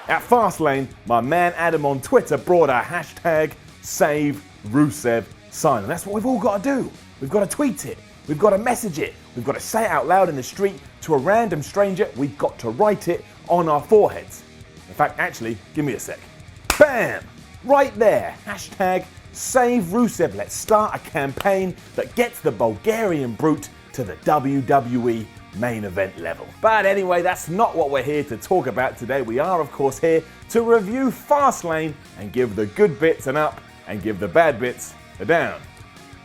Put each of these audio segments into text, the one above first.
At Fastlane, my man Adam on Twitter brought a hashtag Save Rusev sign, and that's what we've all got to do. We've got to tweet it, we've got to message it, we've got to say it out loud in the street to a random stranger, we've got to write it on our foreheads. In fact, actually, give me a sec. Bam! Right there, hashtag Save Rusev. Let's start a campaign that gets the Bulgarian brute to the WWE main event level. But anyway, that's not what we're here to talk about today. We are, of course, here to review Fastlane and give the good bits an up and give the bad bits a down.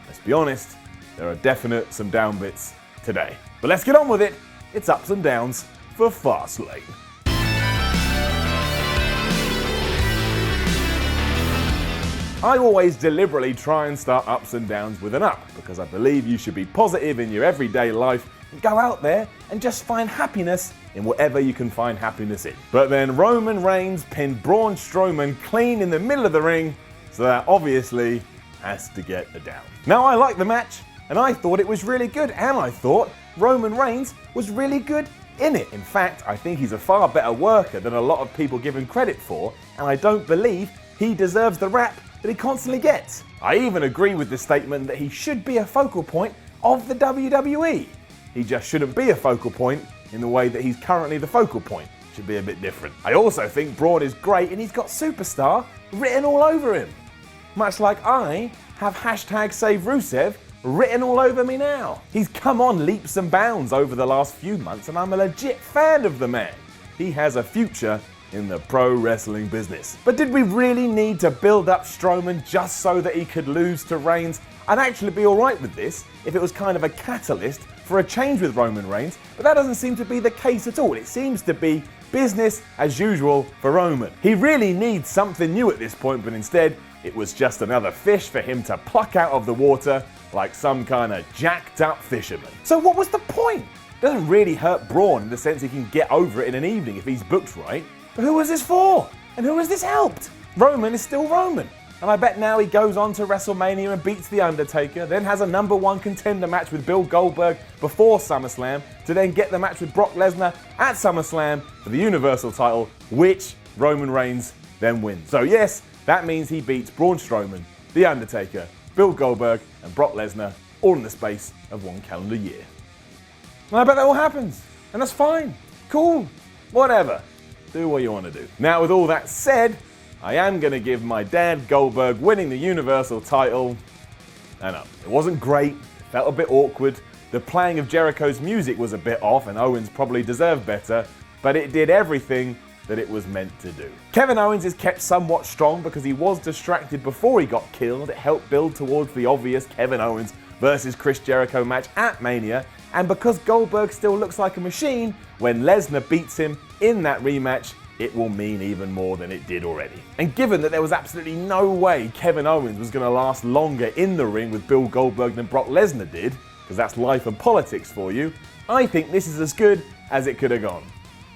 Let's be honest, there are definite some down bits today. But let's get on with it. It's ups and downs for Fastlane. I always deliberately try and start ups and downs with an up because I believe you should be positive in your everyday life and go out there and just find happiness in whatever you can find happiness in. But then Roman Reigns pinned Braun Strowman clean in the middle of the ring, so that obviously has to get a down. Now, I liked the match and I thought it was really good, and I thought Roman Reigns was really good in it. In fact, I think he's a far better worker than a lot of people give him credit for, and I don't believe he deserves the rap that he constantly gets. I even agree with the statement that he should be a focal point of the WWE. He just shouldn't be a focal point in the way that he's currently the focal point. Should be a bit different. I also think Braun is great and he's got superstar written all over him. Much like I have hashtag Save Rusev written all over me now. He's come on leaps and bounds over the last few months and I'm a legit fan of the man. He has a future in the pro wrestling business. But did we really need to build up Strowman just so that he could lose to Reigns? I'd actually be alright with this if it was kind of a catalyst for a change with Roman Reigns, but that doesn't seem to be the case at all. It seems to be business as usual for Roman. He really needs something new at this point, but instead it was just another fish for him to pluck out of the water like some kind of jacked up fisherman. So what was the point? It doesn't really hurt Braun in the sense he can get over it in an evening if he's booked right. But who was this for? And who has this helped? Roman is still Roman. And I bet now he goes on to WrestleMania and beats The Undertaker, then has a #1 contender match with Bill Goldberg before SummerSlam, to then get the match with Brock Lesnar at SummerSlam for the Universal title, which Roman Reigns then wins. So yes, that means he beats Braun Strowman, The Undertaker, Bill Goldberg and Brock Lesnar all in the space of 1 calendar year. And I bet that all happens. And that's fine. Cool. Whatever. Do what you want to do. Now, with all that said, I am going to give my dad Goldberg winning the Universal title an up. It wasn't great, it felt a bit awkward, the playing of Jericho's music was a bit off and Owens probably deserved better, but it did everything that it was meant to do. Kevin Owens is kept somewhat strong because he was distracted before he got killed. It helped build towards the obvious Kevin Owens versus Chris Jericho match at Mania, and because Goldberg still looks like a machine, when Lesnar beats him in that rematch, it will mean even more than it did already. And given that there was absolutely no way Kevin Owens was going to last longer in the ring with Bill Goldberg than Brock Lesnar did, because that's life and politics for you, I think this is as good as it could have gone.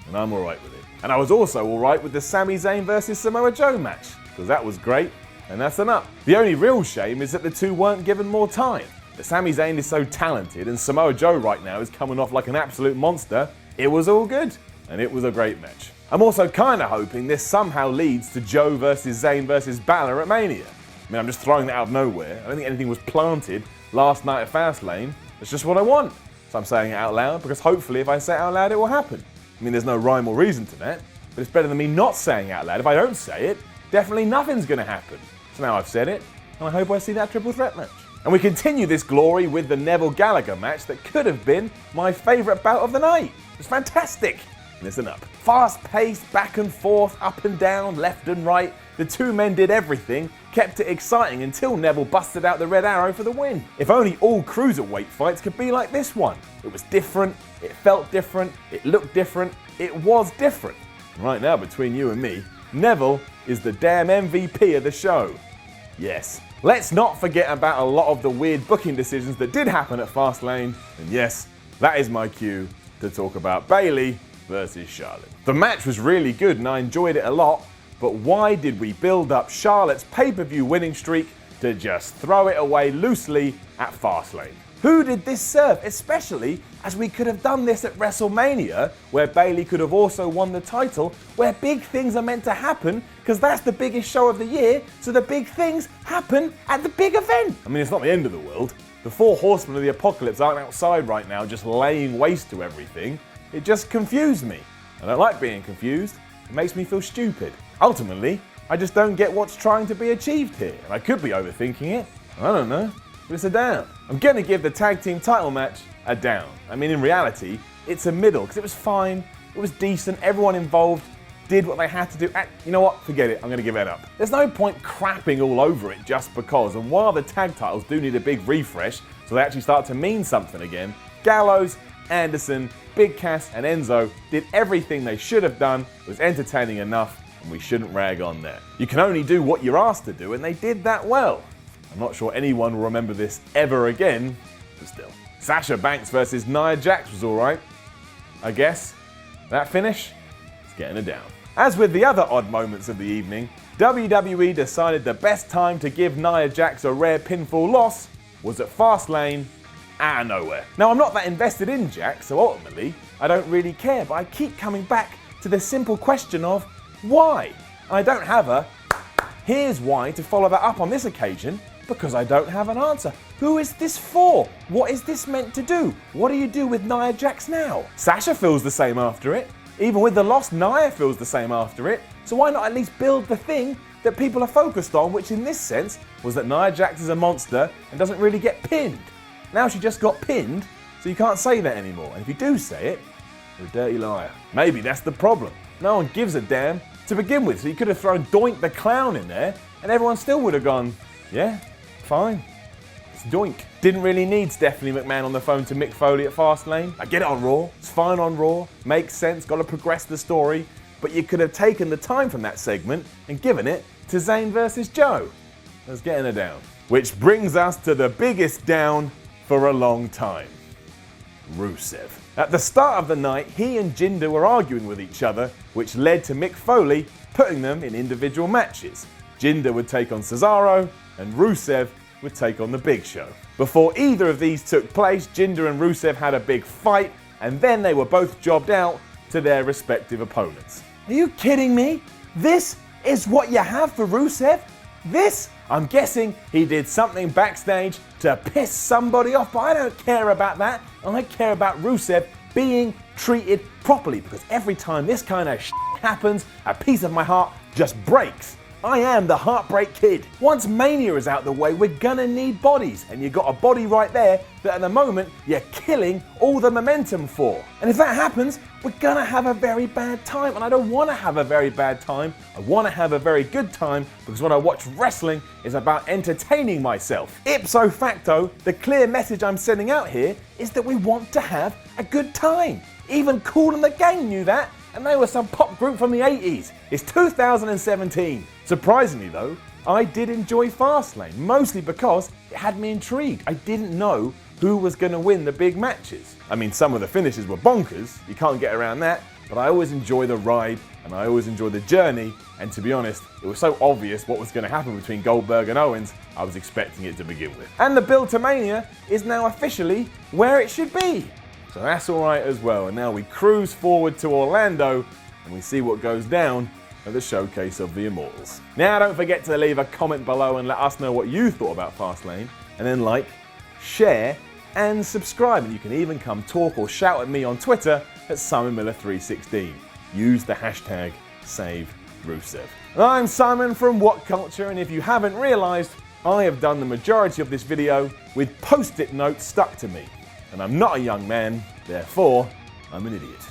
And I'm alright with it. And I was also alright with the Sami Zayn versus Samoa Joe match, because that was great, and that's an up. The only real shame is that the two weren't given more time. But Sami Zayn is so talented and Samoa Joe right now is coming off like an absolute monster. It was all good, and it was a great match. I'm also kind of hoping this somehow leads to Joe versus Zayn versus Balor at Mania. I mean, I'm just throwing that out of nowhere. I don't think anything was planted last night at Fastlane. It's just what I want. So I'm saying it out loud because hopefully if I say it out loud, it will happen. I mean, there's no rhyme or reason to that, but it's better than me not saying it out loud. If I don't say it, definitely nothing's going to happen. So now I've said it, and I hope I see that triple threat match. And we continue this glory with the Neville Gallagher match that could have been my favourite bout of the night. It was fantastic. Listen up. Fast-paced, back and forth, up and down, left and right. The two men did everything, kept it exciting until Neville busted out the red arrow for the win. If only all cruiserweight fights could be like this one. It was different, it felt different, it looked different, it was different. Right now, between you and me, Neville is the damn MVP of the show. Yes. Let's not forget about a lot of the weird booking decisions that did happen at Fastlane. And yes, that is my cue to talk about Bayley versus Charlotte. The match was really good and I enjoyed it a lot, but why did we build up Charlotte's pay-per-view winning streak to just throw it away loosely at Fastlane? Who did this serve? Especially as we could have done this at WrestleMania, where Bayley could have also won the title, where big things are meant to happen, because that's the biggest show of the year, so the big things happen at the big event. I mean, it's not the end of the world. The 4 horsemen of the apocalypse aren't outside right now just laying waste to everything. It just confused me. I don't like being confused. It makes me feel stupid. Ultimately, I just don't get what's trying to be achieved here. And I could be overthinking it. I don't know. But it's a down. I'm going to give the tag team title match a down. I mean, in reality, it's a middle, because it was fine, it was decent, everyone involved did what they had to do. You know what? Forget it. I'm going to give it up. There's no point crapping all over it just because. And while the tag titles do need a big refresh, so they actually start to mean something again, Gallows, Anderson, Big Cass, and Enzo did everything they should have done. It was entertaining enough, and we shouldn't rag on that. You can only do what you're asked to do, and they did that well. I'm not sure anyone will remember this ever again, but still. Sasha Banks versus Nia Jax was alright, I guess. That finish? It's getting a down. As with the other odd moments of the evening, WWE decided the best time to give Nia Jax a rare pinfall loss was at Fastlane, out of nowhere. Now, I'm not that invested in Jax, so ultimately, I don't really care, but I keep coming back to the simple question of why? I don't have a here's why to follow that up on this occasion, because I don't have an answer. Who is this for? What is this meant to do? What do you do with Nia Jax now? Sasha feels the same after it. Even with the loss, Nia feels the same after it. So why not at least build the thing that people are focused on, which in this sense was that Nia Jax is a monster and doesn't really get pinned. Now she just got pinned, so you can't say that anymore. And if you do say it, you're a dirty liar. Maybe that's the problem. No one gives a damn to begin with, so you could have thrown Doink the Clown in there and everyone still would have gone, yeah, fine. It's Doink. Didn't really need Stephanie McMahon on the phone to Mick Foley at Fastlane. I get it on Raw. It's fine on Raw. Makes sense. Got to progress the story. But you could have taken the time from that segment and given it to Zayn versus Joe. That's getting a down. Which brings us to the biggest down for a long time. Rusev. At the start of the night, he and Jinder were arguing with each other, which led to Mick Foley putting them in individual matches. Jinder would take on Cesaro, and Rusev would take on the Big Show. Before either of these took place, Jinder and Rusev had a big fight, and then they were both jobbed out to their respective opponents. Are you kidding me? This is what you have for Rusev? This? I'm guessing he did something backstage to piss somebody off, but I don't care about that. I care about Rusev being treated properly, because every time this kind of shit happens, a piece of my heart just breaks. I am the Heartbreak Kid. Once Mania is out the way, we're gonna need bodies, and you got a body right there that at the moment you're killing all the momentum for. And if that happens, we're gonna have a very bad time, and I don't wanna have a very bad time. I wanna have a very good time, because when I watch wrestling, it's about entertaining myself. Ipso facto, the clear message I'm sending out here is that we want to have a good time. Even Kool and the Gang knew that, and they were some pop group from the 80s. It's 2017. Surprisingly though, I did enjoy Fastlane, mostly because it had me intrigued. I didn't know who was going to win the big matches. I mean, some of the finishes were bonkers, you can't get around that, but I always enjoy the ride, and I always enjoy the journey, and to be honest, it was so obvious what was going to happen between Goldberg and Owens, I was expecting it to begin with. And the build to Mania is now officially where it should be. So that's alright as well, and now we cruise forward to Orlando, and we see what goes down at the Showcase of the Immortals. Now don't forget to leave a comment below and let us know what you thought about Fastlane, and then like, share, and subscribe, and you can even come talk or shout at me on Twitter at SimonMiller316. Use the hashtag SaveRusev. I'm Simon from WhatCulture, and if you haven't realised, I have done the majority of this video with post-it notes stuck to me. And I'm not a young man, therefore, I'm an idiot.